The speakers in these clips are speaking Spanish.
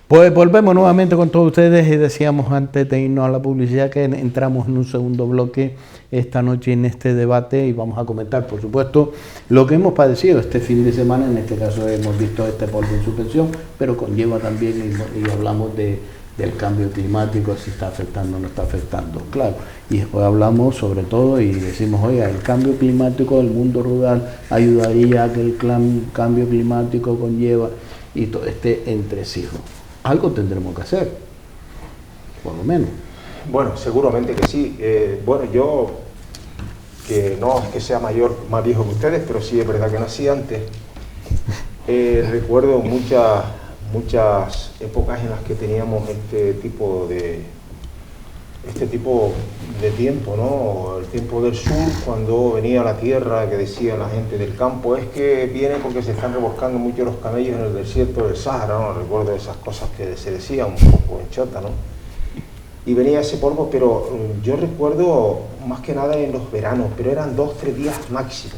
Pues volvemos nuevamente con todos ustedes y decíamos antes de irnos a la publicidad que entramos en un segundo bloque esta noche en este debate y vamos a comentar, por supuesto, lo que hemos padecido este fin de semana. En este caso hemos visto este polvo en suspensión, pero conlleva también, y hablamos del cambio climático, si está afectando o no está afectando, claro. Y después hablamos sobre todo y decimos, oiga, el cambio climático del mundo rural ayudaría a que el cambio climático conlleva y todo este entresijo. Algo tendremos que hacer, por lo menos. Bueno, seguramente que sí. Bueno, yo, que no es que sea más viejo que ustedes, pero sí es verdad que nací antes, recuerdo muchas épocas en las que teníamos este tipo de tiempo, ¿no? El tiempo del sur, cuando venía la tierra, que decía la gente del campo, es que viene porque se están revolcando mucho los camellos en el desierto del Sahara, ¿no? Recuerdo esas cosas que se decían un poco en chota, ¿no? Y venía ese polvo, pero yo recuerdo más que nada en los veranos, pero eran 2-3 días máximo.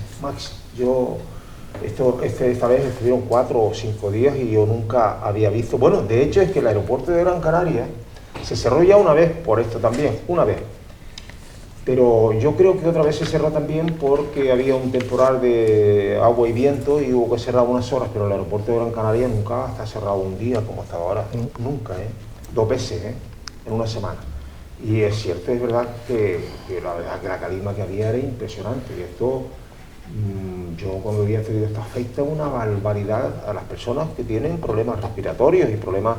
Esta vez estuvieron 4 o 5 días y yo nunca había visto. Bueno, de hecho es que el aeropuerto de Gran Canaria se cerró ya una vez por esto también, una vez. Pero yo creo que otra vez se cerró también porque había un temporal de agua y viento y hubo que cerrar unas horas, pero el aeropuerto de Gran Canaria nunca está cerrado un día como hasta ahora, nunca, 2 veces, en una semana. Y es cierto, es verdad que la verdad que la calima que había era impresionante y esto, yo cuando había estudiado esto afecta una barbaridad a las personas que tienen problemas respiratorios y problemas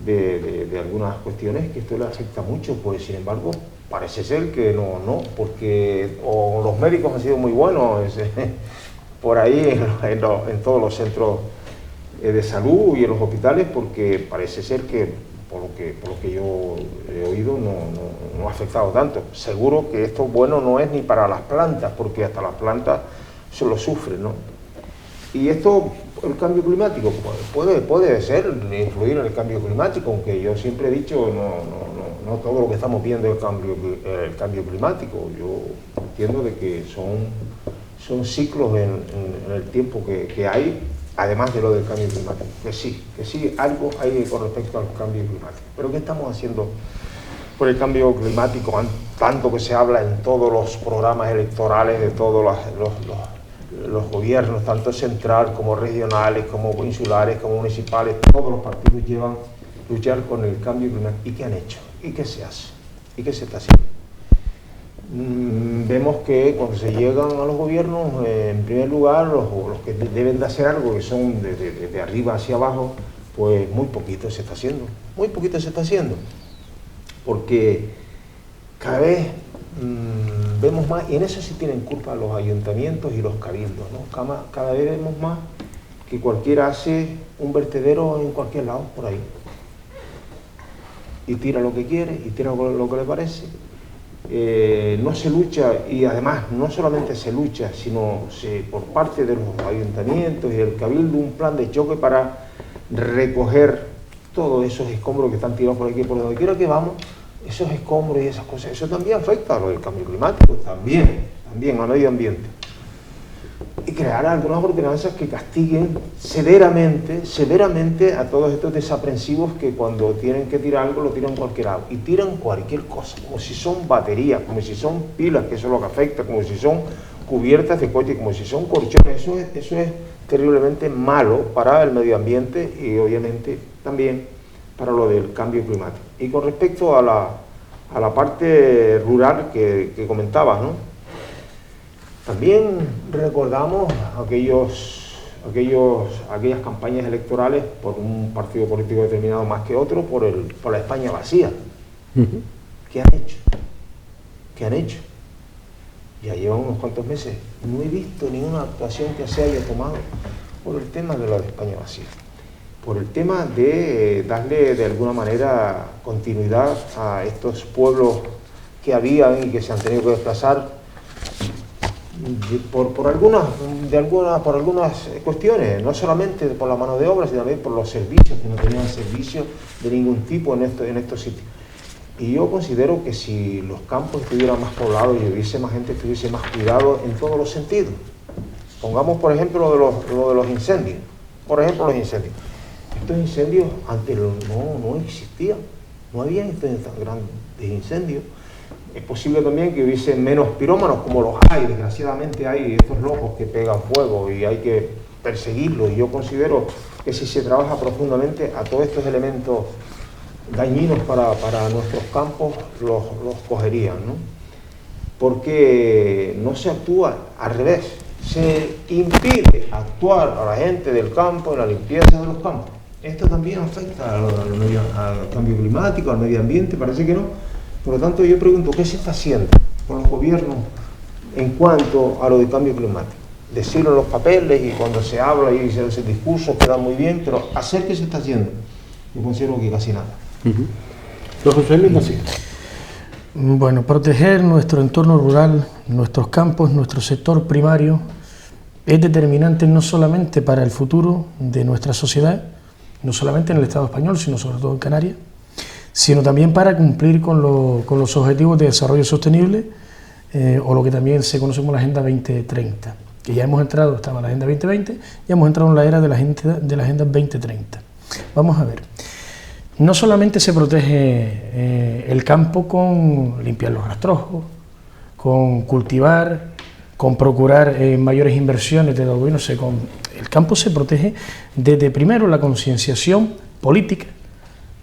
de algunas cuestiones, que esto le afecta mucho. Pues sin embargo parece ser que no, porque o los médicos han sido muy buenos por ahí en todos los centros de salud y en los hospitales, porque parece ser que por lo que yo he oído no ha afectado tanto. Seguro que esto bueno no es ni para las plantas, porque hasta las plantas se lo sufren, ¿no? Y esto, el cambio climático, puede ser, influir en el cambio climático, aunque yo siempre he dicho, no todo lo que estamos viendo es el cambio climático. Yo entiendo de que son ciclos en el tiempo que hay, además de lo del cambio climático. Que sí, algo hay con respecto al cambio climático. Pero ¿qué estamos haciendo por el cambio climático? Tanto que se habla en todos los programas electorales de todos los gobiernos, tanto central como regionales, como insulares, como municipales, todos los partidos llevan luchar con el cambio climático. ¿Y qué han hecho? ¿Y qué se hace? ¿Y qué se está haciendo? Vemos que cuando se llegan a los gobiernos, en primer lugar, los que deben de hacer algo, que son de arriba hacia abajo, pues muy poquito se está haciendo. Muy poquito se está haciendo. Porque cada vez vemos más, y en eso sí tienen culpa los ayuntamientos y los cabildos, ¿no? Cada vez vemos más que cualquiera hace un vertedero en cualquier lado, por ahí. Y tira lo que quiere, y tira lo que le parece. No se lucha, y además no solamente se lucha, sino por parte de los ayuntamientos y el cabildo un plan de choque para recoger todos esos escombros que están tirados por aquí, por donde quiera que vamos, esos escombros y esas cosas. Eso también afecta a lo del cambio climático, también al medio ambiente. Y crear algunas ordenanzas que castiguen severamente a todos estos desaprensivos que cuando tienen que tirar algo lo tiran cualquier lado. Y tiran cualquier cosa, como si son baterías, como si son pilas, que eso es lo que afecta, como si son cubiertas de coche, como si son colchones. Eso es terriblemente malo para el medio ambiente y obviamente también para lo del cambio climático. Y con respecto a la parte rural que comentabas, ¿no? También recordamos aquellas campañas electorales por un partido político determinado más que otro, por la España vacía. ¿Qué han hecho? Ya llevan unos cuantos meses. No he visto ninguna actuación que se haya tomado por el tema de la de España vacía. Por el tema de darle de alguna manera continuidad a estos pueblos que habían y que se han tenido que desplazar por algunas cuestiones, no solamente por la mano de obra, sino también por los servicios, que no tenían servicios de ningún tipo en estos sitios. Y yo considero que si los campos estuvieran más poblados y hubiese más gente, tuviese más cuidado en todos los sentidos. Pongamos, por ejemplo, lo de los incendios. Estos incendios antes no existían, no había incendios tan grandes incendios. Es posible también que hubiese menos pirómanos, como los hay, desgraciadamente hay estos locos que pegan fuego y hay que perseguirlos. Y yo considero que si se trabaja profundamente a todos estos elementos dañinos para nuestros campos, los cogerían, ¿no? Porque no se actúa al revés, se impide actuar a la gente del campo en la limpieza de los campos. Esto también afecta al cambio climático, al medio ambiente, parece que no. Por lo tanto, yo pregunto, ¿qué se está haciendo con los gobiernos en cuanto a lo de cambio climático? Decirlo en los papeles y cuando se habla y se hace discurso queda muy bien, pero hacer qué se está haciendo, yo considero que casi nada. Don José Luis Macías. Bueno, proteger nuestro entorno rural, nuestros campos, nuestro sector primario, es determinante no solamente para el futuro de nuestra sociedad, no solamente en el Estado español, sino sobre todo en Canarias, sino también para cumplir con los objetivos de desarrollo sostenible, o lo que también se conoce como la Agenda 2030, que ya hemos entrado, estaba la Agenda 2020, ya hemos entrado en la era de la Agenda 2030. Vamos a ver, no solamente se protege el campo con limpiar los rastrojos, con cultivar, con procurar mayores inversiones de gobierno, el campo se protege desde primero la concienciación política,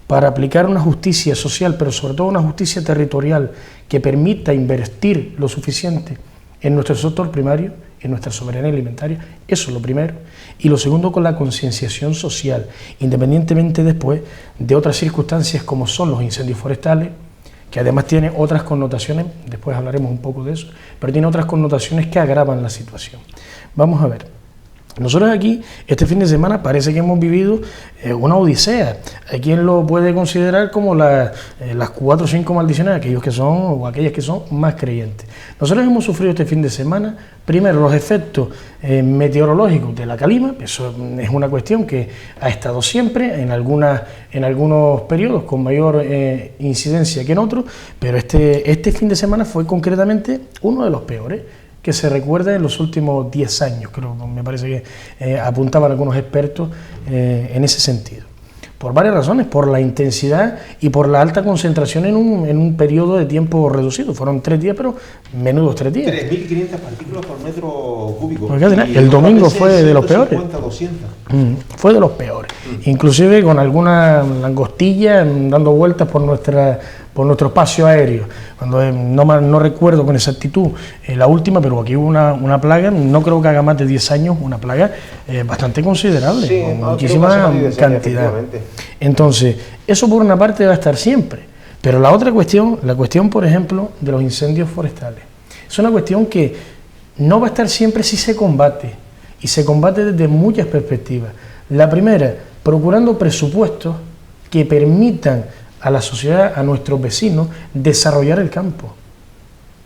para aplicar una justicia social, pero sobre todo una justicia territorial que permita invertir lo suficiente en nuestro sector primario, en nuestra soberanía alimentaria, eso es lo primero. Y lo segundo, con la concienciación social, independientemente después de otras circunstancias como son los incendios forestales, que además tiene otras connotaciones, después hablaremos un poco de eso, pero tiene otras connotaciones que agravan la situación. Vamos a ver. Nosotros aquí, este fin de semana, parece que hemos vivido una odisea. Hay quien lo puede considerar como las 4 o 5 maldiciones de aquellos que son, o aquellas que son más creyentes. Nosotros hemos sufrido este fin de semana, primero, los efectos meteorológicos de la calima. Eso es una cuestión que ha estado siempre, en algunos periodos con mayor incidencia que en otros, pero este fin de semana fue concretamente uno de los peores que se recuerda en los últimos 10 años, creo, me parece que apuntaban algunos expertos en ese sentido. Por varias razones, por la intensidad y por la alta concentración en un periodo de tiempo reducido. Fueron 3 días, pero menudos 3 días. 3.500 partículas por metro cúbico. Porque el domingo fue de los peores. 200. Fue de los peores. Inclusive con alguna langostilla dando vueltas por nuestro espacio aéreo. Cuando no recuerdo con exactitud la última, pero aquí hubo una plaga, no creo que haga más de 10 años, una plaga bastante considerable, sí, con muchísima cantidad. Entonces, eso por una parte va a estar siempre, pero la otra cuestión, la cuestión, por ejemplo, de los incendios forestales, es una cuestión que no va a estar siempre si se combate, y se combate desde muchas perspectivas. La primera, procurando presupuestos que permitan a la sociedad, a nuestros vecinos, desarrollar el campo.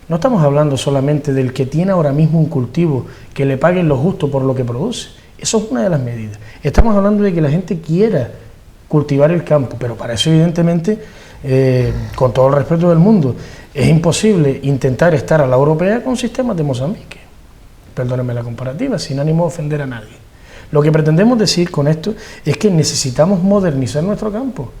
No estamos hablando solamente del que tiene ahora mismo un cultivo, que le paguen lo justo por lo que produce. Eso es una de las medidas. Estamos hablando de que la gente quiera cultivar el campo, pero para eso evidentemente, con todo el respeto del mundo, es imposible intentar estar a la europea con sistemas de Mozambique. Perdónenme la comparativa, sin ánimo de ofender a nadie. Lo que pretendemos decir con esto es que necesitamos modernizar nuestro campo.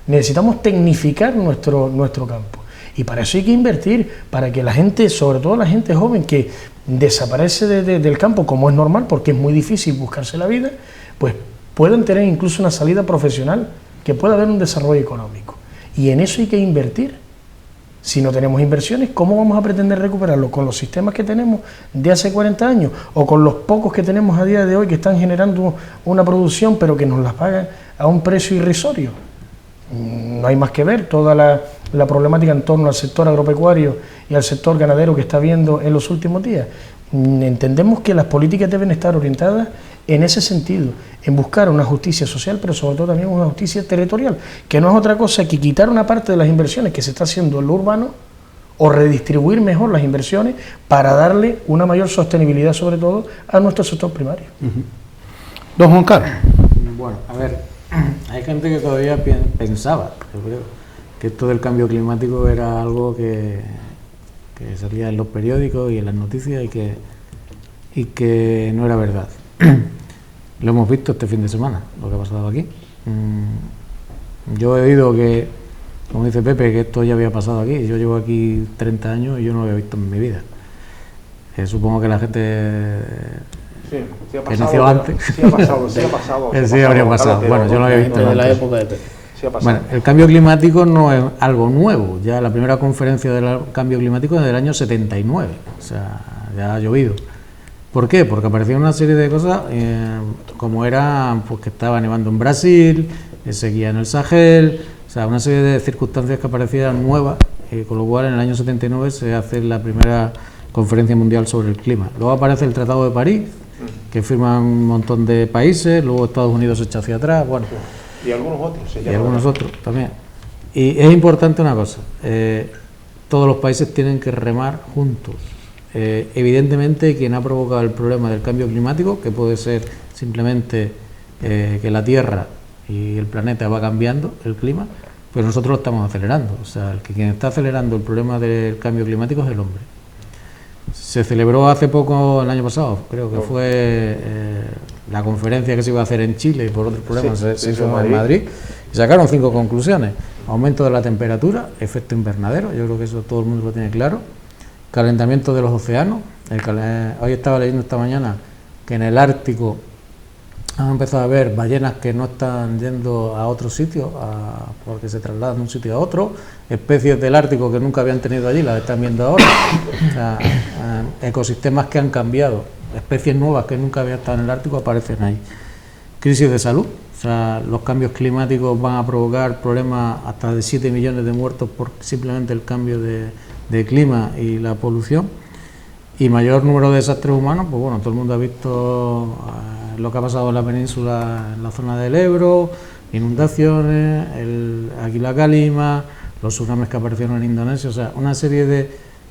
Necesitamos tecnificar nuestro campo, y para eso hay que invertir, para que la gente, sobre todo la gente joven que desaparece del campo, como es normal, porque es muy difícil buscarse la vida, pues puedan tener incluso una salida profesional, que pueda haber un desarrollo económico, y en eso hay que invertir. Si no tenemos inversiones, ¿cómo vamos a pretender recuperarlo? ¿Con los sistemas que tenemos de hace 40 años o con los pocos que tenemos a día de hoy que están generando una producción pero que nos las pagan a un precio irrisorio? No hay más que ver toda la problemática en torno al sector agropecuario y al sector ganadero que está viendo en los últimos días. Entendemos que las políticas deben estar orientadas en ese sentido, en buscar una justicia social, pero sobre todo también una justicia territorial, que no es otra cosa que quitar una parte de las inversiones que se está haciendo en lo urbano o redistribuir mejor las inversiones para darle una mayor sostenibilidad, sobre todo, a nuestro sector primario. Don Juan Carlos. Bueno, a ver, hay gente que todavía pensaba, yo creo, que esto del cambio climático era algo que salía en los periódicos y en las noticias y que no era verdad. Lo hemos visto este fin de semana, lo que ha pasado aquí. Yo he oído que, como dice Pepe, que esto ya había pasado aquí. Yo llevo aquí 30 años y yo no lo había visto en mi vida. Supongo que la gente sí ha que nació antes. Sí ha pasado. Sí habría pasado. Bueno, yo no lo había visto desde la antes. época de Pepe. Sí ha pasado. Bueno, el cambio climático no es algo nuevo. Ya la primera conferencia del cambio climático es del año 79. O sea, ya ha llovido. ¿Por qué? Porque aparecieron una serie de cosas, como era pues, que estaba nevando en Brasil, sequía en el Sahel, o sea, una serie de circunstancias que aparecían nuevas, con lo cual en el año 79 se hace la primera conferencia mundial sobre el clima. Luego aparece el Tratado de París, que firman un montón de países, luego Estados Unidos se echa hacia atrás, bueno. Y algunos otros. Y algunos otros también. Y es importante una cosa, todos los países tienen que remar juntos. Evidentemente quien ha provocado el problema del cambio climático, que puede ser simplemente que la Tierra y el planeta va cambiando el clima, pues nosotros lo estamos acelerando. O sea, quien está acelerando el problema del cambio climático es el hombre. Se celebró hace poco, el año pasado, creo que fue la conferencia que se iba a hacer en Chile y por otros problemas se hizo en Madrid, y sacaron 5 conclusiones. Aumento de la temperatura, efecto invernadero, yo creo que eso todo el mundo lo tiene claro. Calentamiento de los océanos. Hoy estaba leyendo esta mañana que en el Ártico han empezado a ver ballenas que no están yendo a otro sitio porque se trasladan de un sitio a otro, especies del Ártico que nunca habían tenido allí las están viendo ahora, o sea, ecosistemas que han cambiado, especies nuevas que nunca habían estado en el Ártico aparecen ahí. Crisis de salud, o sea, los cambios climáticos van a provocar problemas hasta de 7 millones de muertos por simplemente el cambio de clima y la polución, y mayor número de desastres humanos. Pues bueno, todo el mundo ha visto lo que ha pasado en la península, en la zona del Ebro, inundaciones, aquí la Calima, los tsunamis que aparecieron en Indonesia, o sea, una serie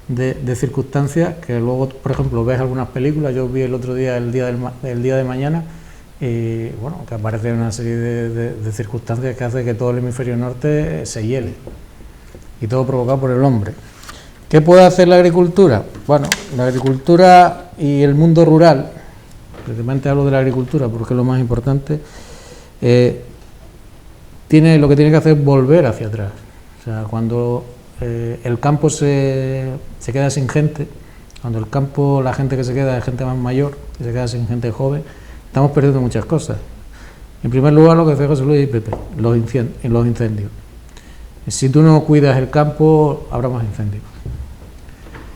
de circunstancias que luego, por ejemplo, ves algunas películas. Yo vi el otro día el día de mañana, y bueno, que aparece una serie de circunstancias que hace que todo el hemisferio norte se hiele, y todo provocado por el hombre. ¿Qué puede hacer la agricultura? Bueno, la agricultura y el mundo rural, precisamente hablo de la agricultura porque es lo más importante, lo que tiene que hacer es volver hacia atrás. O sea, cuando el campo se queda sin gente, cuando el campo, la gente que se queda es gente más mayor, que se queda sin gente joven, estamos perdiendo muchas cosas. En primer lugar, lo que dice José Luis y Pepe, los incendios. Si tú no cuidas el campo, habrá más incendios.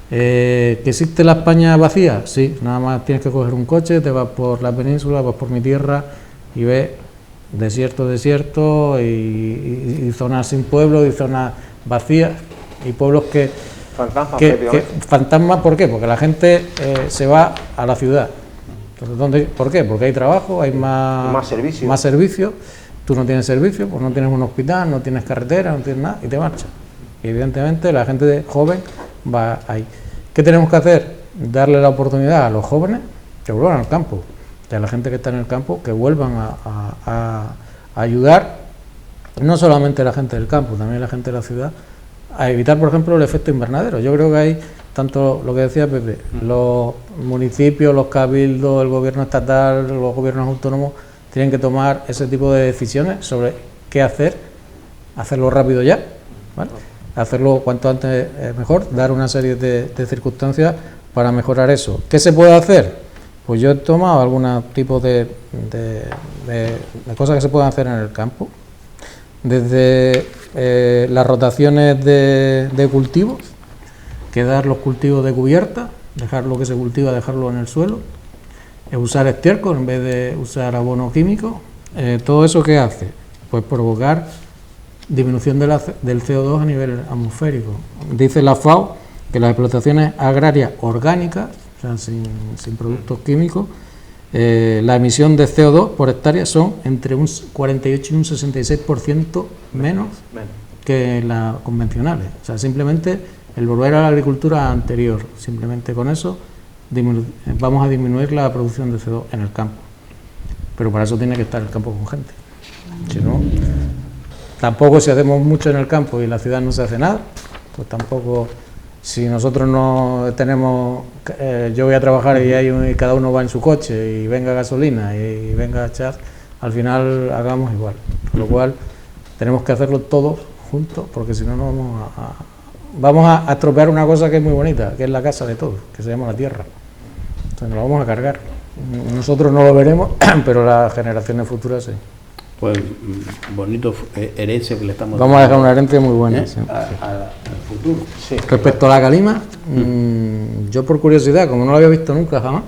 ¿Que existe la España vacía? Sí, nada más tienes que coger un coche, te vas por la península, vas por mi tierra y ves desierto y zonas sin pueblo y zonas vacías y pueblos que fantasmas. ¿Por qué? Porque la gente se va a la ciudad. Entonces, ¿por qué? Porque hay trabajo, hay más servicios. Tú no tienes servicio, pues no tienes un hospital, no tienes carretera, no tienes nada y te marchas. Y evidentemente la gente joven va ahí. ¿Qué tenemos que hacer? Darle la oportunidad a los jóvenes que vuelvan al campo, y a la gente que está en el campo que vuelvan a ayudar, no solamente a la gente del campo, también a la gente de la ciudad, a evitar, por ejemplo, el efecto invernadero. Yo creo que hay, tanto lo que decía Pepe, los municipios, los cabildos, el gobierno estatal, los gobiernos autónomos, tienen que tomar ese tipo de decisiones sobre qué hacerlo rápido ya, ¿vale? Hacerlo cuanto antes mejor, dar una serie de circunstancias para mejorar eso. ¿Qué se puede hacer? Pues yo he tomado algunos tipos de cosas que se pueden hacer en el campo, desde las rotaciones de cultivos, quedar los cultivos de cubierta, dejar lo que se cultiva, dejarlo en el suelo, usar estiércol en vez de usar abono químico. ¿Todo eso qué hace? Pues provocar disminución del CO2 a nivel atmosférico. Dice la FAO que las explotaciones agrarias orgánicas, o sea, sin productos químicos, la emisión de CO2 por hectárea son entre un 48 y un 66% menos que las convencionales. O sea, simplemente el volver a la agricultura anterior, simplemente con eso vamos a disminuir la producción de CO2 en el campo. Pero para eso tiene que estar el campo con gente. Si no, tampoco, si hacemos mucho en el campo y en la ciudad no se hace nada, pues tampoco. Si nosotros no tenemos, yo voy a trabajar y cada uno va en su coche y venga gasolina y venga echar, al final hagamos igual. con lo cual tenemos que hacerlo todos juntos, porque si no, no vamos a estropear una cosa que es muy bonita, que es la casa de todos, que se llama la tierra. Entonces nos la vamos a cargar. Nosotros no lo veremos, pero las generaciones futuras sí. Pues bonito herencia que le estamos dando. Vamos a dejar una herencia muy buena. Sí. Al futuro. Sí. Respecto a la calima, yo por curiosidad, como no lo había visto nunca jamás,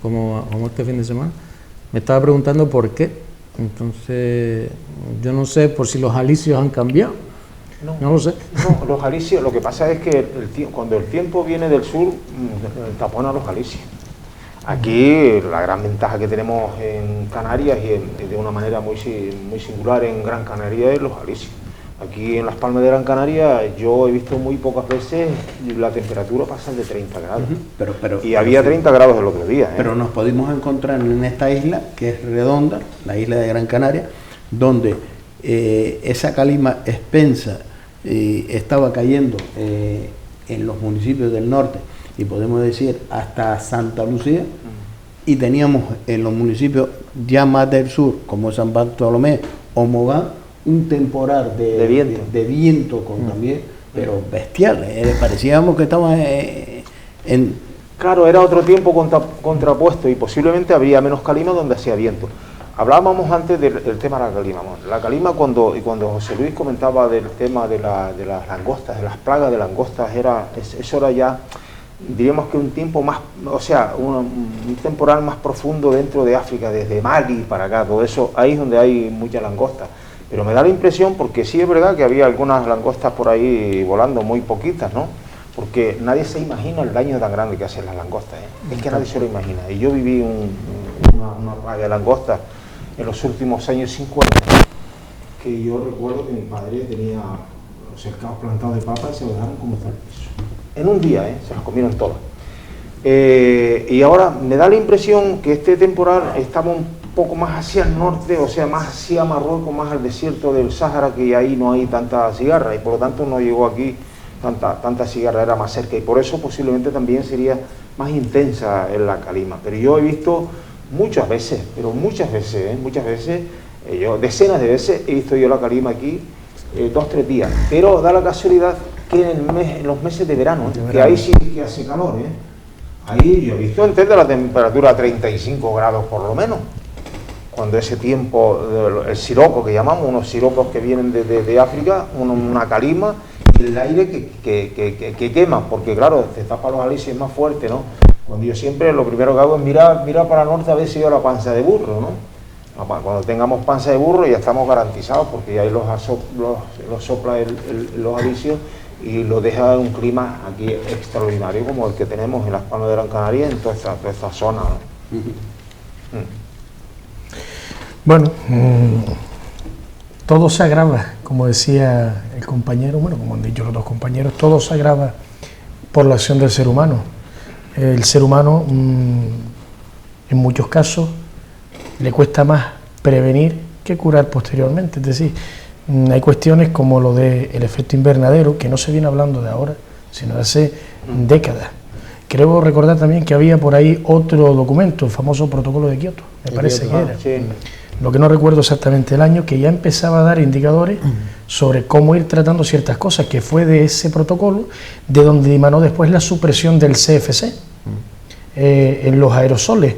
como este fin de semana, me estaba preguntando por qué. Entonces, yo no sé por si los alisios han cambiado. No lo sé. No, los alisios, lo que pasa es que cuando el tiempo viene del sur, tapona los alisios. Aquí la gran ventaja que tenemos en Canarias y de una manera muy singular en Gran Canaria es los alisios. Aquí en Las Palmas de Gran Canaria yo he visto muy pocas veces la temperatura pasar de 30 grados. Y había 30 grados el otro día. Pero nos pudimos encontrar en esta isla, que es redonda, la isla de Gran Canaria, donde esa calima expensa estaba cayendo en los municipios del norte, y podemos decir hasta Santa Lucía, y teníamos en los municipios ya más del sur, como San Bartolomé o Mogán, un temporal de viento con también, pero bestial, parecíamos que estábamos en... Claro, era otro tiempo contrapuesto y posiblemente habría menos calima donde hacía viento. Hablábamos antes del tema de la calima. La calima, cuando José Luis comentaba del tema de las langostas, de las plagas de langostas, eso era ya, diríamos que un tiempo más, o sea, un temporal más profundo dentro de África, desde Mali para acá, todo eso, ahí es donde hay muchas langostas. Pero me da la impresión, porque sí es verdad que había algunas langostas por ahí volando, muy poquitas, ¿no? Porque nadie se imagina el daño tan grande que hacen las langostas, ¿eh? Es que nadie se lo imagina. Y yo viví una plaga de langostas en los últimos años 50, que yo recuerdo que mi padre tenía los cercados plantados de papa y se lo dejaron como está el piso. En un día, se las comieron todas. Y ahora me da la impresión que este temporal estaba un poco más hacia el norte, o sea, más hacia Marruecos, más al desierto del Sáhara, que ahí no hay tanta cigarra, y por lo tanto no llegó aquí tanta cigarra, era más cerca, y por eso posiblemente también sería más intensa en la calima. Pero yo he visto muchas veces, yo decenas de veces he visto yo la calima aquí 2-3 días, pero da la casualidad que en los meses de verano, que ahí sí que hace calor, ahí yo he visto antes de la temperatura a 35 grados por lo menos, cuando ese tiempo, el siroco que llamamos, unos siropos que vienen de África, una calima, y el aire que quema, porque claro, te tapa los alisios más fuerte, ¿no? Cuando yo siempre lo primero que hago es mirar para el norte a ver si veo la panza de burro, ¿no? Cuando tengamos panza de burro ya estamos garantizados, porque ahí los sopla los alisios y lo deja en un clima aquí extraordinario como el que tenemos en Las Palmas de Gran Canaria, en toda esta zona, ¿no? Bueno, todo se agrava, como decía el compañero, bueno, como han dicho los dos compañeros, todo se agrava por la acción del ser humano. El ser humano, en muchos casos, le cuesta más prevenir que curar posteriormente. Es decir, hay cuestiones como lo del efecto invernadero, que no se viene hablando de ahora, sino de hace décadas. Creo recordar también que había por ahí otro documento, el famoso protocolo de Kioto, me parece que era. Sí. Lo que no recuerdo exactamente el año, que ya empezaba a dar indicadores sobre cómo ir tratando ciertas cosas, que fue de ese protocolo, de donde emanó después la supresión del CFC, en los aerosoles,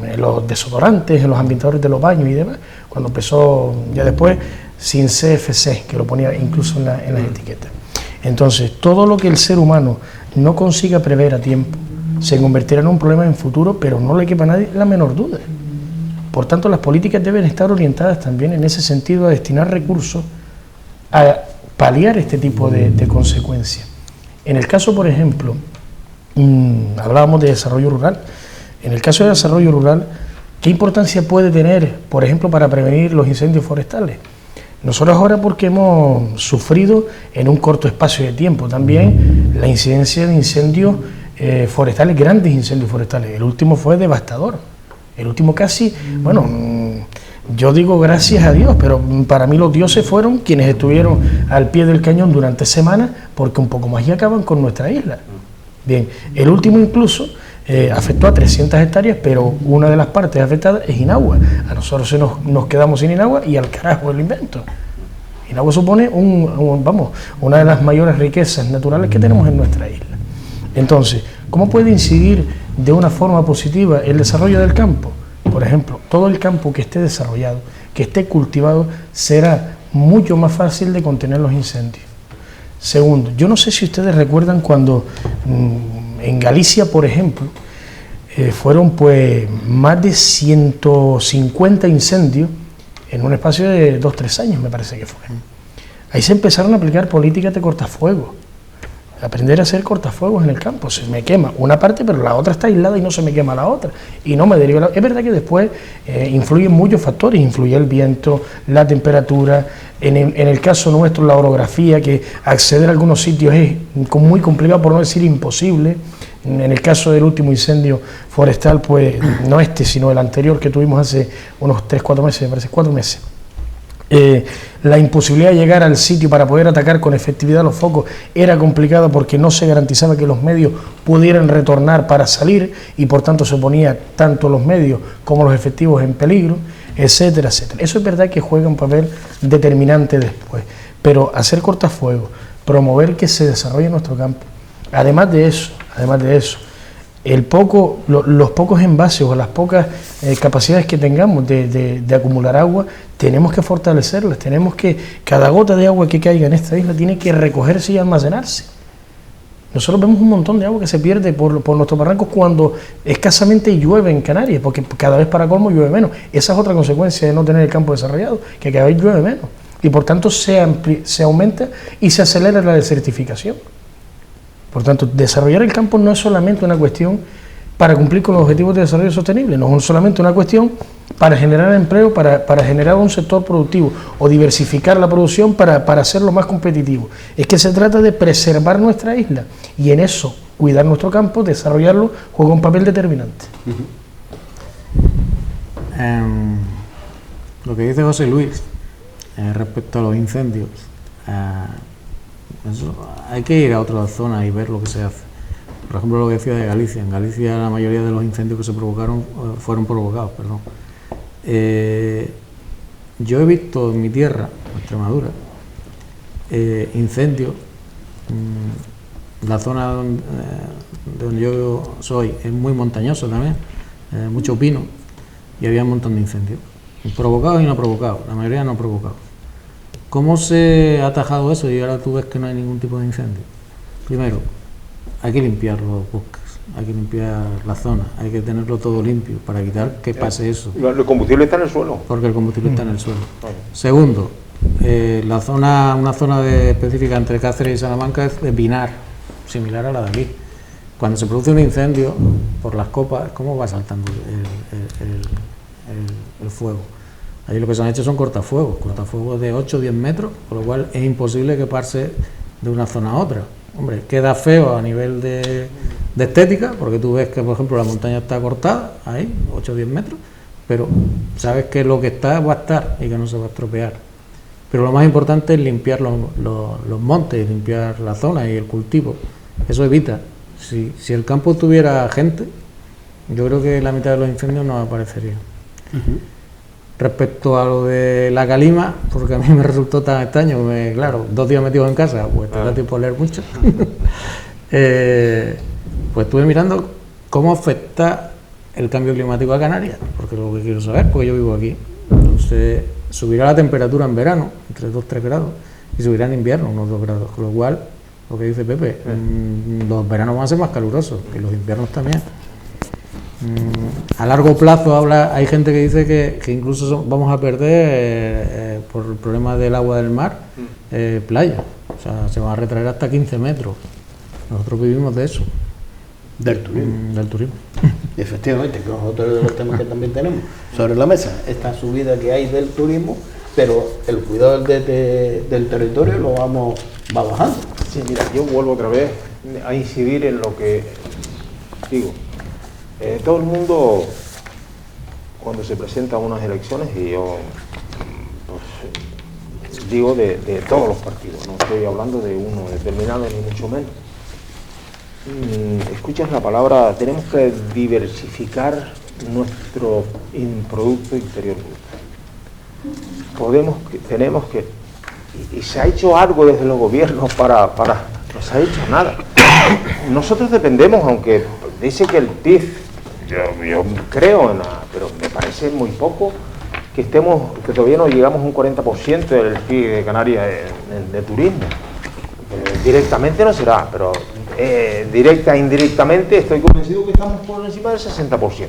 en los desodorantes, en los ambientadores de los baños y demás, cuando empezó ya después sin CFC, que lo ponía incluso en las etiquetas. Entonces, todo lo que el ser humano no consiga prever a tiempo, se convertirá en un problema en futuro, pero no le quepa a nadie la menor duda. Por tanto, las políticas deben estar orientadas también en ese sentido a destinar recursos a paliar este tipo de consecuencias. En el caso, por ejemplo, hablábamos de desarrollo rural. En el caso de desarrollo rural, ¿qué importancia puede tener, por ejemplo, para prevenir los incendios forestales? Nosotros ahora, porque hemos sufrido en un corto espacio de tiempo también la incidencia de incendios forestales, grandes incendios forestales. El último fue devastador. El último casi, bueno, yo digo gracias a Dios, pero para mí los dioses fueron quienes estuvieron al pie del cañón durante semanas, porque un poco más ya acaban con nuestra isla. Bien, el último incluso afectó a 300 hectáreas, pero una de las partes afectadas es Inagua. A nosotros nos quedamos sin Inagua y al carajo el invento. Inagua supone una de las mayores riquezas naturales que tenemos en nuestra isla. Entonces, ¿cómo puede incidir de una forma positiva el desarrollo del campo? Por ejemplo, todo el campo que esté desarrollado, que esté cultivado, será mucho más fácil de contener los incendios. Segundo, yo no sé si ustedes recuerdan cuando en Galicia, por ejemplo, fueron pues más de 150 incendios en un espacio de 2-3 años, me parece que fue. Ahí se empezaron a aplicar políticas de cortafuegos, aprender a hacer cortafuegos en el campo. Se me quema una parte, pero la otra está aislada y no se me quema la otra, y no me deriva Es verdad que después influyen muchos factores, influye el viento, la temperatura, en el caso nuestro la orografía, que acceder a algunos sitios es muy complicado, por no decir imposible. En el caso del último incendio forestal, pues no sino el anterior que tuvimos hace unos 3-4 meses, me parece 4 meses. La imposibilidad de llegar al sitio para poder atacar con efectividad los focos era complicada porque no se garantizaba que los medios pudieran retornar para salir, y por tanto se ponía tanto los medios como los efectivos en peligro, etcétera, etcétera. Eso es verdad que juega un papel determinante después, pero hacer cortafuegos, promover que se desarrolle nuestro campo, además de eso, los pocos envases o las pocas capacidades que tengamos de acumular agua, tenemos que fortalecerlas, cada gota de agua que caiga en esta isla tiene que recogerse y almacenarse. Nosotros vemos un montón de agua que se pierde por nuestros barrancos cuando escasamente llueve en Canarias, porque cada vez para colmo llueve menos. Esa es otra consecuencia de no tener el campo desarrollado, que cada vez llueve menos, y por tanto se aumenta y se acelera la desertificación. Por tanto, desarrollar el campo no es solamente una cuestión para cumplir con los objetivos de desarrollo sostenible, no es solamente una cuestión para generar empleo, para generar un sector productivo o diversificar la producción para hacerlo más competitivo. Es que se trata de preservar nuestra isla, y en eso, cuidar nuestro campo, desarrollarlo, juega un papel determinante. Lo que dice José Luis respecto a los incendios, hay que ir a otras zonas y ver lo que se hace. Por ejemplo, lo que decía de Galicia. En Galicia la mayoría de los incendios que se provocaron fueron provocados. Yo he visto en mi tierra, en Extremadura, incendios. La zona donde yo soy es muy montañoso también, mucho pino, y había un montón de incendios, provocados y no provocados, la mayoría no provocados. ¿Cómo se ha atajado eso y ahora tú ves que no hay ningún tipo de incendio? Primero, hay que limpiar los bosques, hay que limpiar la zona, hay que tenerlo todo limpio para evitar que pase eso. El combustible está en el suelo. Porque el combustible está en el suelo. Segundo, una zona específica entre Cáceres y Salamanca es de pinar, similar a la de aquí. Cuando se produce un incendio por las copas, ¿cómo va saltando el fuego? Ahí lo que se han hecho son cortafuegos de 8 o 10 metros, con lo cual es imposible que pase de una zona a otra. Hombre, queda feo a nivel de estética, porque tú ves que, por ejemplo, la montaña está cortada, ahí, 8 o 10 metros, pero sabes que lo que está va a estar y que no se va a estropear. Pero lo más importante es limpiar los montes, limpiar la zona y el cultivo. Eso evita. Si el campo tuviera gente, yo creo que la mitad de los incendios no aparecerían. Respecto a lo de la calima, porque a mí me resultó tan extraño, claro, 2 días metidos en casa, pues te da tiempo a leer mucho, pues estuve mirando cómo afecta el cambio climático a Canarias, porque es lo que quiero saber, porque yo vivo aquí. Entonces, subirá la temperatura en verano, entre 2-3 grados, y subirá en invierno unos 2 grados, con lo cual, lo que dice Pepe, los veranos van a ser más calurosos, y los inviernos también. A largo plazo hay gente que dice que incluso vamos a perder por el problema del agua del mar playa, o sea, se van a retraer hasta 15 metros. Nosotros vivimos de eso, del turismo. Efectivamente, que es otro de los temas que también tenemos sobre la mesa, esta subida que hay del turismo, pero el cuidado del territorio va bajando. Sí, mira, yo vuelvo otra vez a incidir en lo que digo. Todo el mundo, cuando se presentan unas elecciones, y yo digo de todos los partidos, no estoy hablando de uno determinado ni mucho menos, escuchas la palabra, tenemos que diversificar nuestro Producto Interior Bruto. Tenemos que, y se ha hecho algo desde los gobiernos para no se ha hecho nada. Nosotros dependemos, aunque dice que el PIB, yo creo pero me parece muy poco que todavía no llegamos a un 40% del PIB de Canarias de turismo. Directamente no será, pero directa e indirectamente estoy convencido que estamos por encima del 60%.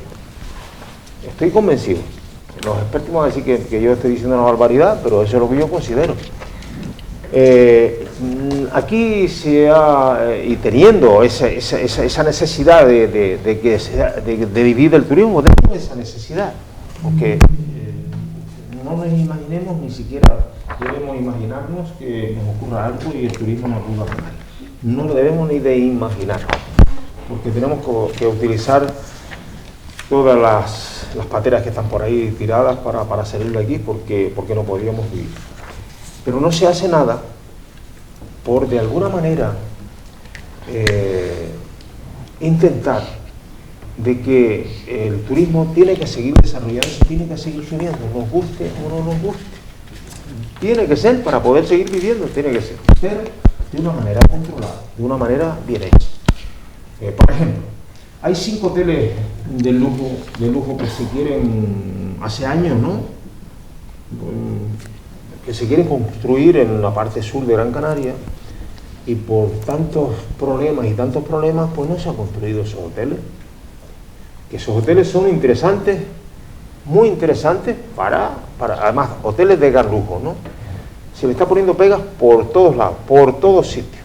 Estoy convencido. Los expertos van a decir que yo estoy diciendo una barbaridad, pero eso es lo que yo considero. Aquí y teniendo esa necesidad de vivir del turismo, tenemos esa necesidad, porque no nos imaginemos, ni siquiera debemos imaginarnos que nos ocurra algo y el turismo nos ocurra a Canarias. No lo debemos ni de imaginar, porque tenemos que utilizar todas las pateras que están por ahí tiradas para salir de aquí, porque no podríamos vivir. Pero no se hace nada por, de alguna manera, intentar de que el turismo tiene que seguir desarrollándose, tiene que seguir subiendo, nos guste o no nos guste. Tiene que ser, para poder seguir viviendo, tiene que ser, pero de una manera controlada, de una manera bien hecha. Por ejemplo, hay 5 hoteles de lujo que se quieren, hace años, ¿no?, que se quieren construir en la parte sur de Gran Canaria, y por tantos problemas, pues no se han construido esos hoteles. Que esos hoteles son interesantes, muy interesantes, además, hoteles de gran lujo, ¿no? Se le está poniendo pegas por todos lados, por todos sitios.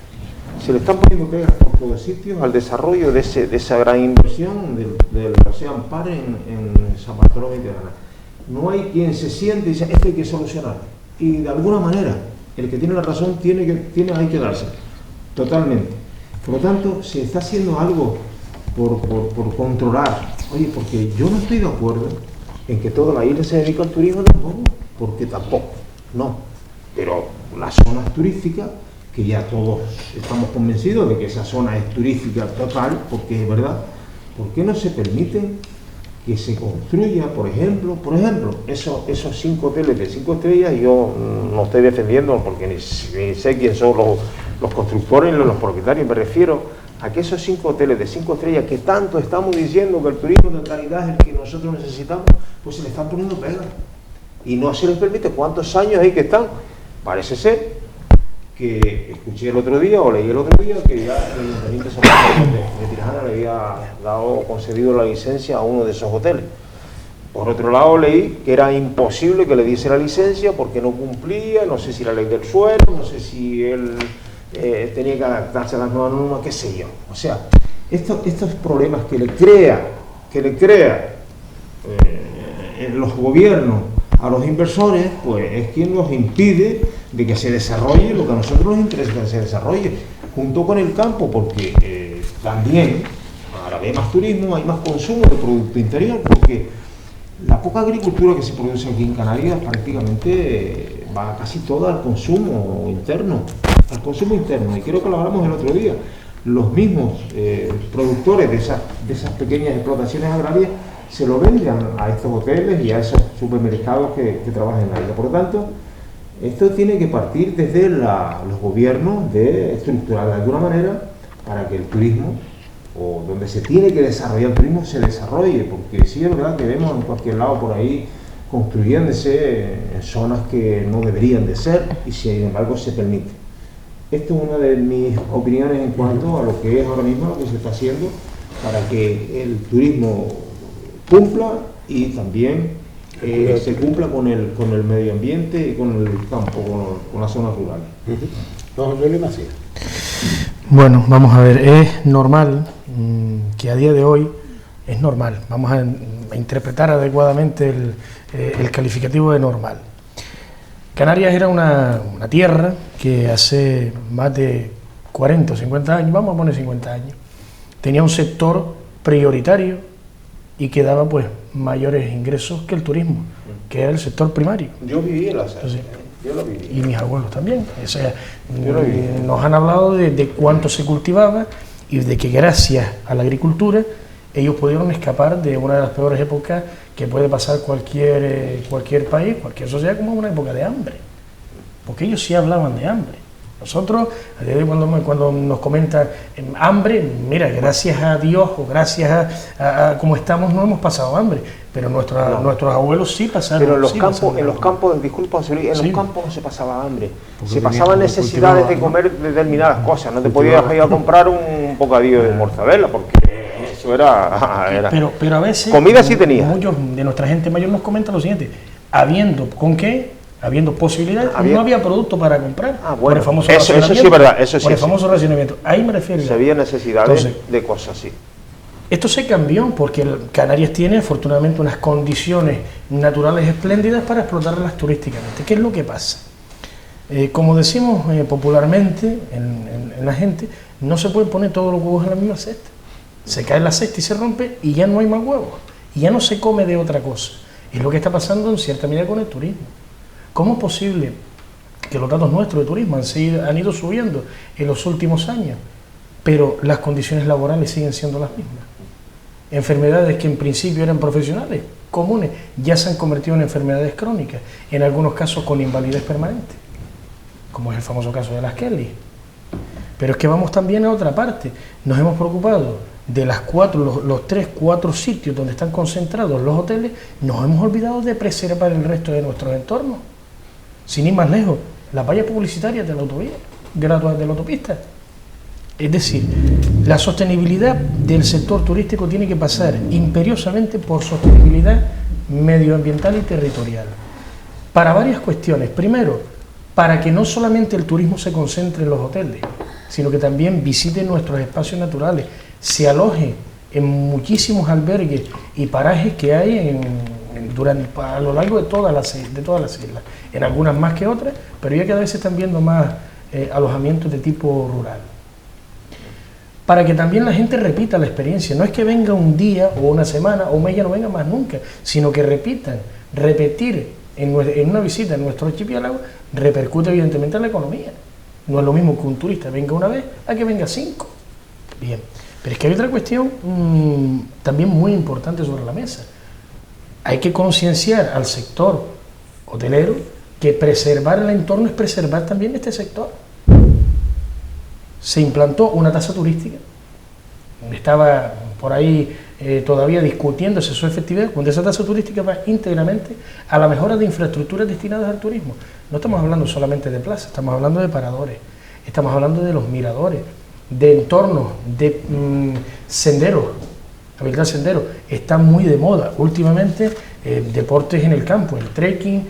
Se le están poniendo pegas por todos sitios al desarrollo de esa gran inversión del Ocean Park en San Bartolomé de Granada. No hay quien se siente y dice, esto hay que solucionar. Y de alguna manera, el que tiene la razón hay que dársela, totalmente. Por lo tanto, se está haciendo algo por controlar. Oye, porque yo no estoy de acuerdo en que toda la isla se dedique al turismo tampoco, porque tampoco, no. Pero las zonas turísticas, que ya todos estamos convencidos de que esa zona es turística total, porque es verdad, ¿por qué no se permiten que se construya, por ejemplo, esos 5 hoteles de 5 estrellas? Yo no estoy defendiendo, porque ni sé quién son los constructores ni los propietarios, me refiero a que esos 5 hoteles de 5 estrellas que tanto estamos diciendo que el turismo de calidad es el que nosotros necesitamos, pues se le están poniendo pegas y no se les permite. ¿Cuántos años hay que están? Parece ser que escuché el otro día o leí el otro día que ya el Ayuntamiento de Tirajana le había concedido la licencia a uno de esos hoteles. Por otro lado, leí que era imposible que le diese la licencia porque no cumplía, no sé si la ley del suelo, no sé si él tenía que adaptarse a las nuevas normas, qué sé yo. O sea, estos problemas que le crea en los gobiernos a los inversores, pues es quien nos impide de que se desarrolle lo que a nosotros nos interesa que se desarrolle, junto con el campo, porque también ahora hay más turismo, hay más consumo de producto interior, porque la poca agricultura que se produce aquí en Canarias prácticamente va casi toda al consumo interno, y creo que lo hablamos el otro día. Los mismos productores de esas pequeñas explotaciones agrarias se lo venden a estos hoteles y a esos supermercados que trabajan en la isla. Por lo tanto, esto tiene que partir desde los gobiernos de estructurar de alguna manera para que el turismo, o donde se tiene que desarrollar el turismo, se desarrolle, porque sí es verdad que vemos en cualquier lado por ahí construyéndose en zonas que no deberían de ser y sin embargo se permite. Esto es una de mis opiniones en cuanto a lo que es ahora mismo lo que se está haciendo para que el turismo cumpla y también se cumpla con el medio ambiente y con el campo, con las zonas rurales. Bueno, vamos a ver, es normal que a día de hoy, es normal, vamos a interpretar adecuadamente el calificativo de normal. Canarias era una tierra que hace más de 40 o 50 años, vamos a poner 50 años, tenía un sector prioritario y que daba pues mayores ingresos que el turismo, que era el sector primario. Yo viví en la zona, yo lo viví. Y mis abuelos también. O sea, nos han hablado de cuánto se cultivaba y de que gracias a la agricultura ellos pudieron escapar de una de las peores épocas que puede pasar cualquier país, cualquier sociedad, como una época de hambre, porque ellos sí hablaban de hambre. Nosotros, cuando nos comentan hambre, mira, gracias a Dios o gracias a cómo estamos no hemos pasado hambre, pero nuestros abuelos sí pasaron. Pero en los hambre. campos, disculpa, en los campos no se pasaba hambre, Porque se pasaban necesidades de comer determinadas cosas, no te podías ir a comprar un bocadillo de mortadela, porque eso era... Pero a veces, comida sí tenía. Muchos de nuestra gente mayor nos comentan lo siguiente, habiendo posibilidades, no había producto para comprar. Bueno, por el famoso eso sí es verdad, eso sí. Por el famoso racionamiento. Ahí me refiero. Se había necesidades de cosas, sí. Esto se cambió porque Canarias tiene afortunadamente unas condiciones naturales espléndidas para explotarlas turísticamente. ¿Qué es lo que pasa? Como decimos popularmente en la gente, no se pueden poner todos los huevos en la misma cesta. Se cae la cesta y se rompe y ya no hay más huevos. Y ya no se come de otra cosa. Es lo que está pasando en cierta medida con el turismo. ¿Cómo es posible que los datos nuestros de turismo han ido subiendo en los últimos años, pero las condiciones laborales siguen siendo las mismas? Enfermedades que en principio eran profesionales, comunes, ya se han convertido en enfermedades crónicas, en algunos casos con invalidez permanente, como es el famoso caso de las Kelly. Pero es que vamos también a otra parte. Nos hemos preocupado de los 3-4 sitios donde están concentrados los hoteles, nos hemos olvidado de preservar el resto de nuestros entornos. Sin ir más lejos, las vallas publicitarias de la autovía, de la autopista. Es decir, la sostenibilidad del sector turístico tiene que pasar imperiosamente por sostenibilidad medioambiental y territorial. Para varias cuestiones. Primero, para que no solamente el turismo se concentre en los hoteles, sino que también visite nuestros espacios naturales, se aloje en muchísimos albergues y parajes que hay a lo largo de todas las islas, en algunas más que otras, pero ya cada vez se están viendo más alojamientos de tipo rural. Para que también la gente repita la experiencia, no es que venga un día o una semana o un mes ya no venga más nunca, sino que repetir en una visita en nuestro archipiélago repercute evidentemente en la economía. No es lo mismo que un turista venga una vez a que venga 5. Bien, pero es que hay otra cuestión también muy importante sobre la mesa. Hay que concienciar al sector hotelero que preservar el entorno es preservar también este sector. Se implantó una tasa turística, estaba por ahí todavía discutiéndose su efectividad, cuando esa tasa turística va íntegramente a la mejora de infraestructuras destinadas al turismo. No estamos hablando solamente de plazas, estamos hablando de paradores, estamos hablando de los miradores, de entornos, de senderos. Habilitar senderos está muy de moda últimamente, deportes en el campo, el trekking,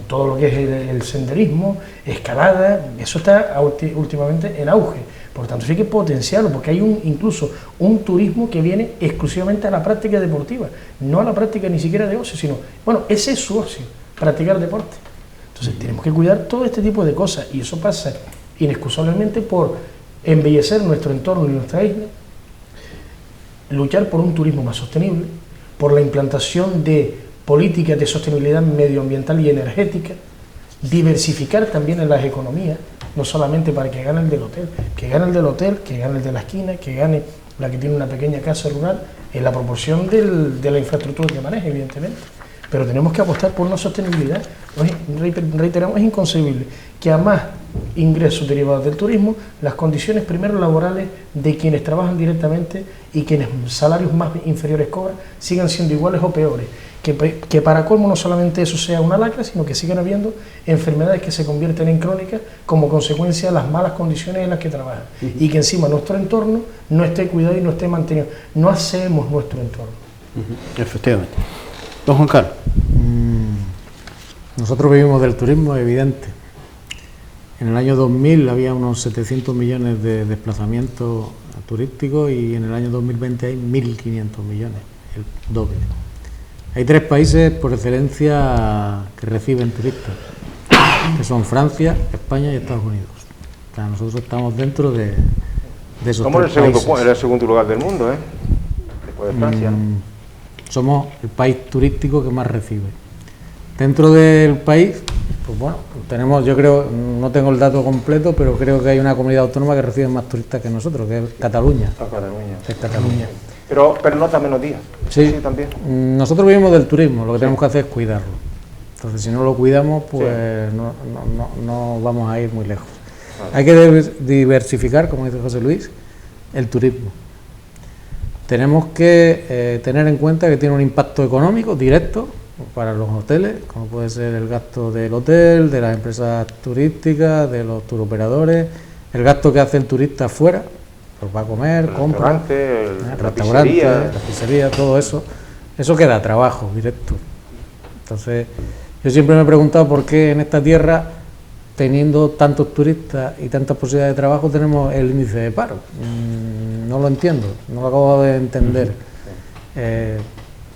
todo lo que es el senderismo, escalada, eso está últimamente en auge. Por tanto, sí hay que potenciarlo, porque hay incluso un turismo que viene exclusivamente a la práctica deportiva, no a la práctica ni siquiera de ocio, sino, bueno, ese es su ocio, practicar deporte. Entonces tenemos que cuidar todo este tipo de cosas, y eso pasa inexcusablemente por embellecer nuestro entorno y nuestra isla, luchar por un turismo más sostenible, por la implantación de políticas de sostenibilidad medioambiental y energética, diversificar también en las economías, no solamente para que gane el del hotel, que gane el del hotel, que gane el de la esquina, que gane la que tiene una pequeña casa rural, en la proporción de la infraestructura que maneja, evidentemente. Pero tenemos que apostar por una sostenibilidad. Reiteramos, es inconcebible que a más ingresos derivados del turismo, las condiciones primero laborales de quienes trabajan directamente y quienes salarios más inferiores cobran sigan siendo iguales o peores. Que para colmo no solamente eso sea una lacra, sino que sigan habiendo enfermedades que se convierten en crónicas como consecuencia de las malas condiciones en las que trabajan. Y que encima nuestro entorno no esté cuidado y no esté mantenido. No hacemos nuestro entorno. Efectivamente. Don Juan Carlos. Nosotros vivimos del turismo, es evidente. En el año 2000 había unos 700 millones de desplazamientos turísticos y en el año 2020 hay 1.500 millones, el doble. Hay 3 países por excelencia que reciben turistas, que son Francia, España y Estados Unidos. O sea, nosotros estamos dentro de esos 3 países. Somos el segundo lugar del mundo, después de Francia. Somos el país turístico que más recibe. Dentro del país Pues bueno, tenemos, yo creo, no tengo el dato completo, pero creo que hay una comunidad autónoma que recibe más turistas que nosotros, que es Cataluña. Cataluña. Es Cataluña. Pero nota menos días. Sí, también. Nosotros vivimos del turismo, lo que tenemos que hacer es cuidarlo. Entonces, si no lo cuidamos, pues no vamos a ir muy lejos. Vale. Hay que diversificar, como dice José Luis, el turismo. Tenemos que tener en cuenta que tiene un impacto económico directo para los hoteles, como puede ser el gasto del hotel, de las empresas turísticas, de los turoperadores, el gasto que hace el turista afuera, pues va a comer, compra, el restaurante, la pizzería, todo eso. Eso queda trabajo directo. Entonces, yo siempre me he preguntado por qué en esta tierra, teniendo tantos turistas y tantas posibilidades de trabajo, tenemos el índice de paro. No lo entiendo, no lo acabo de entender.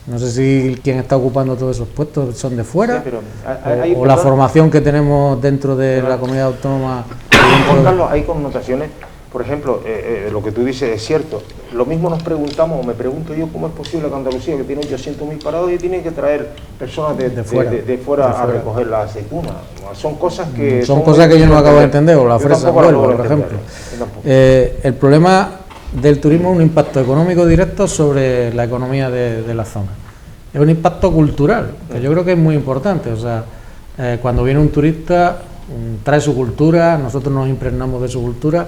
No sé si quien está ocupando todos esos puestos son de fuera, sí, o la formación que tenemos dentro de la comunidad autónoma. Juan Carlos, hay connotaciones, por ejemplo, lo que tú dices es cierto. Lo mismo nos preguntamos, o me pregunto yo, cómo es posible que Andalucía, que tiene 800.000 parados, y tiene que traer personas de fuera a recoger la aceituna. Son cosas que... Son cosas que yo no acabo de entender, o la fresa en Huelva, por ejemplo. El problema del turismo es un impacto económico directo sobre la economía de la zona. Es un impacto cultural, que yo creo que es muy importante. O sea, cuando viene un turista, trae su cultura, nosotros nos impregnamos de su cultura,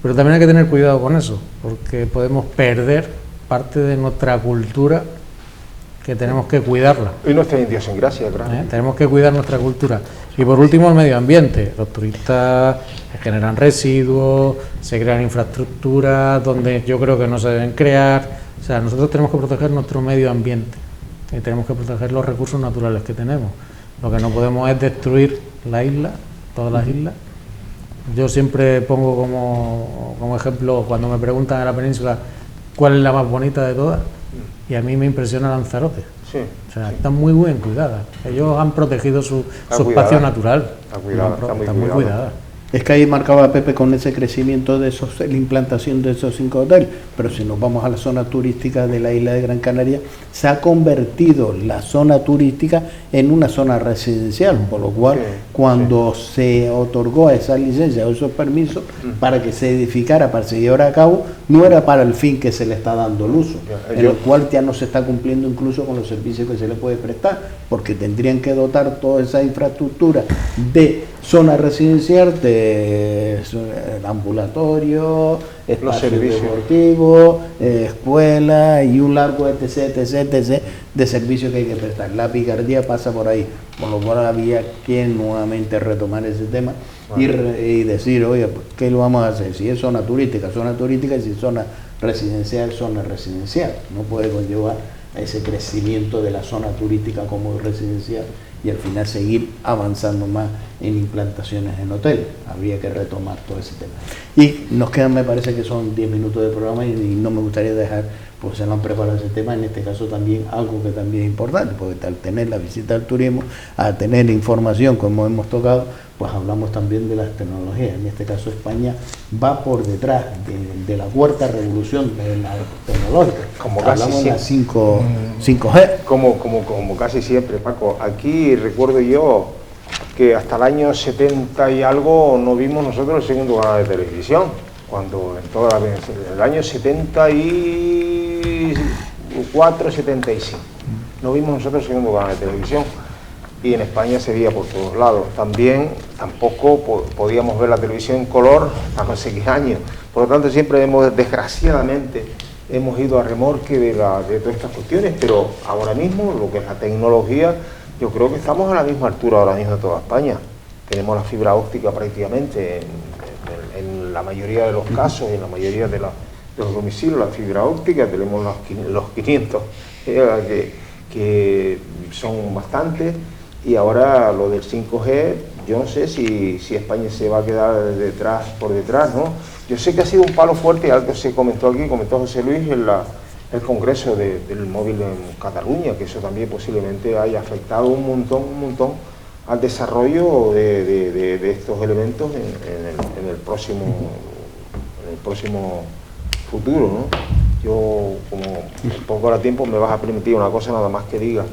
pero también hay que tener cuidado con eso, porque podemos perder parte de nuestra cultura, que tenemos que cuidarla. Y nuestra idiosincrasia, claro. Tenemos que cuidar nuestra cultura. Y por último, el medio ambiente. Los turistas generan residuos, se crean infraestructuras donde yo creo que no se deben crear. O sea, nosotros tenemos que proteger nuestro medio ambiente y tenemos que proteger los recursos naturales que tenemos. Lo que no podemos es destruir la isla, todas las islas. Yo siempre pongo como ejemplo, cuando me preguntan en la península cuál es la más bonita de todas, y a mí me impresiona Lanzarote. Sí, o sea, están muy bien cuidadas. Ellos han protegido su espacio natural. Está muy cuidada. Es que ahí marcaba Pepe con ese crecimiento de la implantación de esos 5 hoteles, pero si nos vamos a la zona turística de la isla de Gran Canaria, se ha convertido la zona turística en una zona residencial, por lo cual cuando se otorgó esa licencia o esos permisos para que se edificara, para que se llevara a cabo, no era para el fin que se le está dando el uso, en lo cual ya no se está cumpliendo incluso con los servicios que se le puede prestar, porque tendrían que dotar toda esa infraestructura de zona residencial, de ambulatorio, espacios deportivos, escuela y un largo etc de servicios que hay que prestar. La picardía pasa por ahí, por lo cual había que nuevamente retomar ese tema y decir, oye, pues, ¿qué lo vamos a hacer? Si es zona turística, y si es zona residencial. No puede conllevar a ese crecimiento de la zona turística como residencial y al final seguir avanzando más en implantaciones en hoteles. Habría que retomar todo ese tema. Y nos quedan, me parece que son 10 minutos de programa y no me gustaría dejar, pues se nos han preparado ese tema, en este caso también algo que también es importante, porque al tener la visita al turismo, al tener información como hemos tocado, pues hablamos también de las tecnologías. En este caso España va por detrás de la cuarta revolución de la tecnológica. Como casi hablamos de la 5G. Como casi siempre, Paco. Aquí recuerdo yo que hasta el año 70 y algo no vimos nosotros el segundo canal de televisión. Cuando en el año 74, 75, no vimos nosotros el segundo canal de televisión. Y en España se veía por todos lados. Tampoco podíamos ver la televisión en color hasta no sé qué años. Por lo tanto, siempre desgraciadamente, hemos ido a remorque de todas estas cuestiones, pero ahora mismo, lo que es la tecnología, yo creo que estamos a la misma altura ahora mismo de toda España. Tenemos la fibra óptica prácticamente en la mayoría de los casos, en la mayoría de los domicilios, la fibra óptica, tenemos los 500, que son bastantes. Y ahora lo del 5G, yo no sé si España se va a quedar por detrás, ¿no? Yo sé que ha sido un palo fuerte, algo se comentó aquí, comentó José Luis en el congreso del móvil en Cataluña, que eso también posiblemente haya afectado un montón al desarrollo de estos elementos en el próximo futuro, ¿no? Yo, como poco ahora tiempo, me vas a permitir una cosa nada más que diga,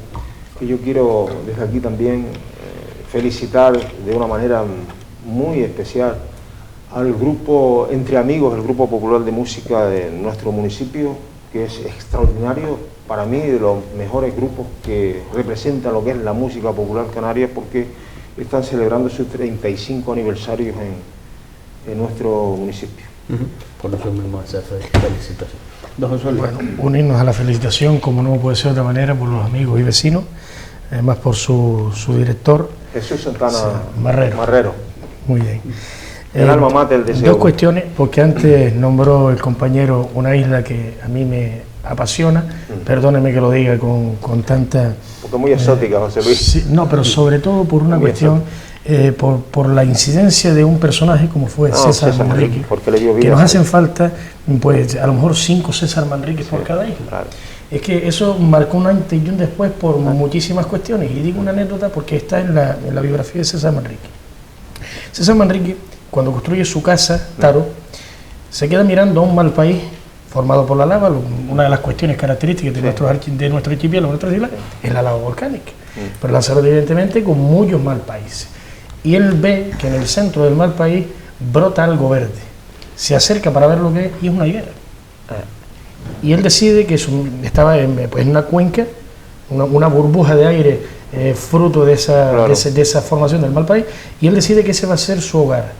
que yo quiero desde aquí también felicitar de una manera muy especial al grupo Entre Amigos, el Grupo Popular de Música de nuestro municipio, que es extraordinario, para mí de los mejores grupos que representan lo que es la música popular canaria, porque están celebrando su 35 aniversario en nuestro municipio. Por eso mismo esa felicitación. Don José Luis. Bueno, unirnos a la felicitación, como no puede ser de otra manera, por los amigos y vecinos, además por su director, Jesús Santana Marrero. Muy bien. El alma mater del deseo. Dos cuestiones, porque antes nombró el compañero una isla que a mí me apasiona, perdóneme que lo diga con tanta... Porque es muy exótica, José Luis. Sí, no, pero sobre todo por una cuestión, por la incidencia de un personaje como fue César Manrique, porque le dio vida, que nos hacen falta, pues a lo mejor 5 César Manrique por cada isla. Claro. Es que eso marcó un antes y un después por muchísimas cuestiones, y digo una anécdota porque está en la biografía de César Manrique. César Manrique, cuando construye su casa, Taro, se queda mirando a un mal país formado por la lava. Una de las cuestiones características de nuestro archipiélago, de nuestras islas, es la lava volcánica. Pero Lanzarote, evidentemente, con muchos mal países. Y él ve que en el centro del mal país brota algo verde. Se acerca para ver lo que es, y es una higuera. Y él decide que estaba en una cuenca, una burbuja de aire, fruto de esa formación del mal país, y él decide que ese va a ser su hogar.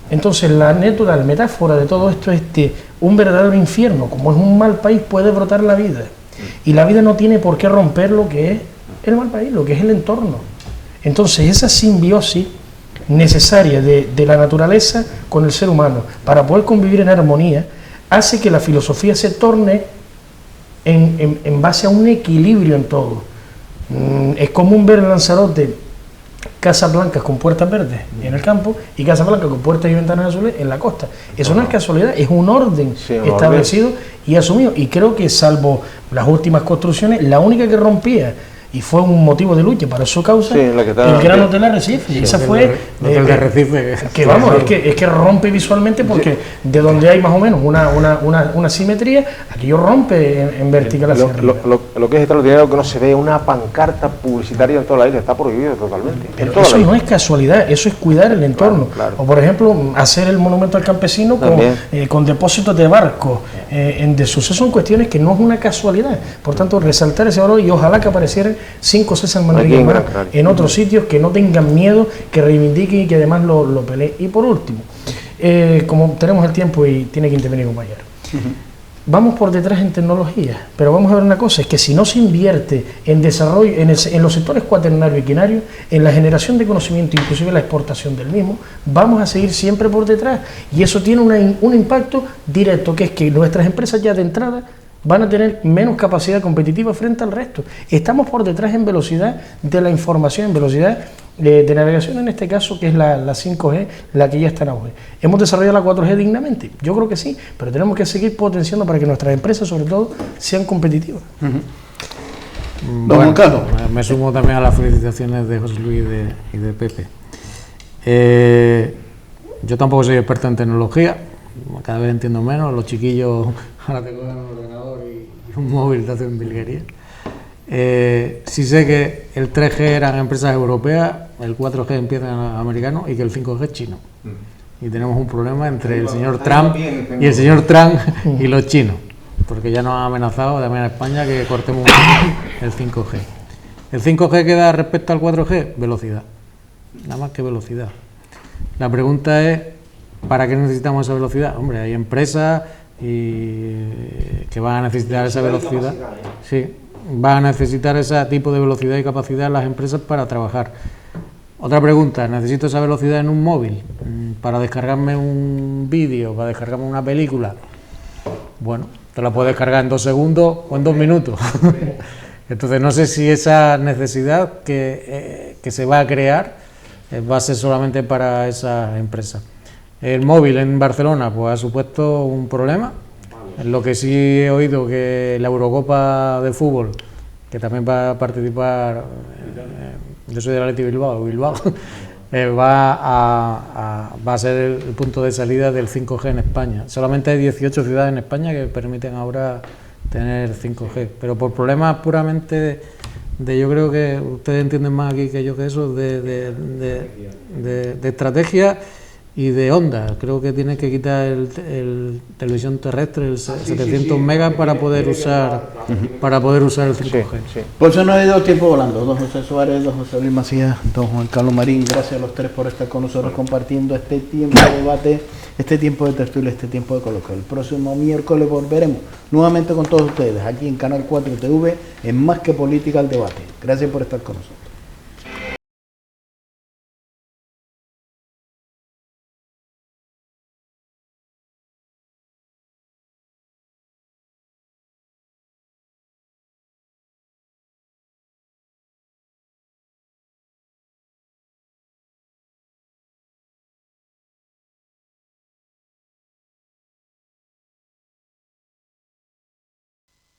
Entonces la anécdota, la metáfora de todo esto es que un verdadero infierno, como es un mal país, puede brotar la vida, y la vida no tiene por qué romper lo que es el mal país, lo que es el entorno. Entonces esa simbiosis necesaria de la naturaleza con el ser humano para poder convivir en armonía hace que la filosofía se torne en base a un equilibrio en todo. Es común ver en Lanzarote casas blancas con puertas verdes en el campo y casas blancas con puertas y ventanas azules en la costa. Eso no es casualidad, es un orden establecido y asumido. Y creo que, salvo las últimas construcciones, la única que rompía y fue un motivo de lucha para su causa, el Gran Hotel Arrecife. Sí, esa fue el de Arrecife, que vamos, es que rompe visualmente, porque de donde hay más o menos una simetría, aquello rompe en vertical hacia arriba. Lo que es extraordinario, que no se ve una pancarta publicitaria en toda la isla, está prohibido totalmente. Pero eso no es casualidad, eso es cuidar el entorno. Claro. O por ejemplo, hacer el monumento al campesino con depósitos de barcos en desuso. Son cuestiones que no es una casualidad. Por tanto, resaltar ese valor, y ojalá que aparecieran 5 César Manrique más en otros sitios, que no tengan miedo, que reivindiquen y que además lo peleen. Y por último, como tenemos el tiempo y tiene que intervenir un compañero, vamos por detrás en tecnología, pero vamos a ver una cosa, es que si no se invierte en desarrollo, en los sectores cuaternario y quinario, en la generación de conocimiento, inclusive la exportación del mismo, vamos a seguir siempre por detrás, y eso tiene un impacto directo, que es que nuestras empresas ya de entrada van a tener menos capacidad competitiva frente al resto. Estamos por detrás en velocidad de la información, en velocidad de navegación, en este caso, que es la 5G, la que ya está en auge. ¿Hemos desarrollado la 4G dignamente? Yo creo que sí, pero tenemos que seguir potenciando para que nuestras empresas, sobre todo, sean competitivas. Bueno, me sumo también a las felicitaciones de José Luis y de Pepe. Yo tampoco soy experto en tecnología, cada vez entiendo menos. Los chiquillos ahora te cogen un ordenador y un móvil, te hacen virguería. Sí sé que el 3G eran empresas europeas, el 4G empieza en americano y que el 5G es chino. Y tenemos un problema entre el señor Trump y los chinos, porque ya nos han amenazado también a España que cortemos el 5G. ¿El 5G qué da respecto al 4G? Velocidad, nada más que velocidad. La pregunta es, ¿para qué necesitamos esa velocidad? Hombre, hay empresas que van a necesitar esa velocidad. Sí, van a necesitar ese tipo de velocidad y capacidad las empresas para trabajar. Otra pregunta, ¿necesito esa velocidad en un móvil para descargarme un vídeo, para descargarme una película? Bueno, te la puedes descargar en 2 segundos o en 2 minutos. Entonces no sé si esa necesidad que se va a crear va a ser solamente para esas empresas. El móvil en Barcelona pues ha supuesto un problema. Lo que sí he oído, que la Eurocopa de fútbol, que también va a participar, yo soy de la Athletic Bilbao, va a ser el punto de salida del 5G en España. Solamente hay 18 ciudades en España que permiten ahora tener 5G, pero por problemas puramente yo creo que ustedes entienden más aquí que yo que eso, de estrategia y de onda. Creo que tiene que quitar el televisión terrestre, el 700 megas para poder usar el 5G. Sí. Por eso no ha ido tiempo volando. Don José Suárez, don José Luis Macías, don Juan Carlos Marín, gracias a los tres por estar con nosotros compartiendo este tiempo de debate, este tiempo de tertulia, este tiempo de coloquio. El próximo miércoles volveremos nuevamente con todos ustedes aquí en Canal 4 TV en Más que Política al Debate. Gracias por estar con nosotros.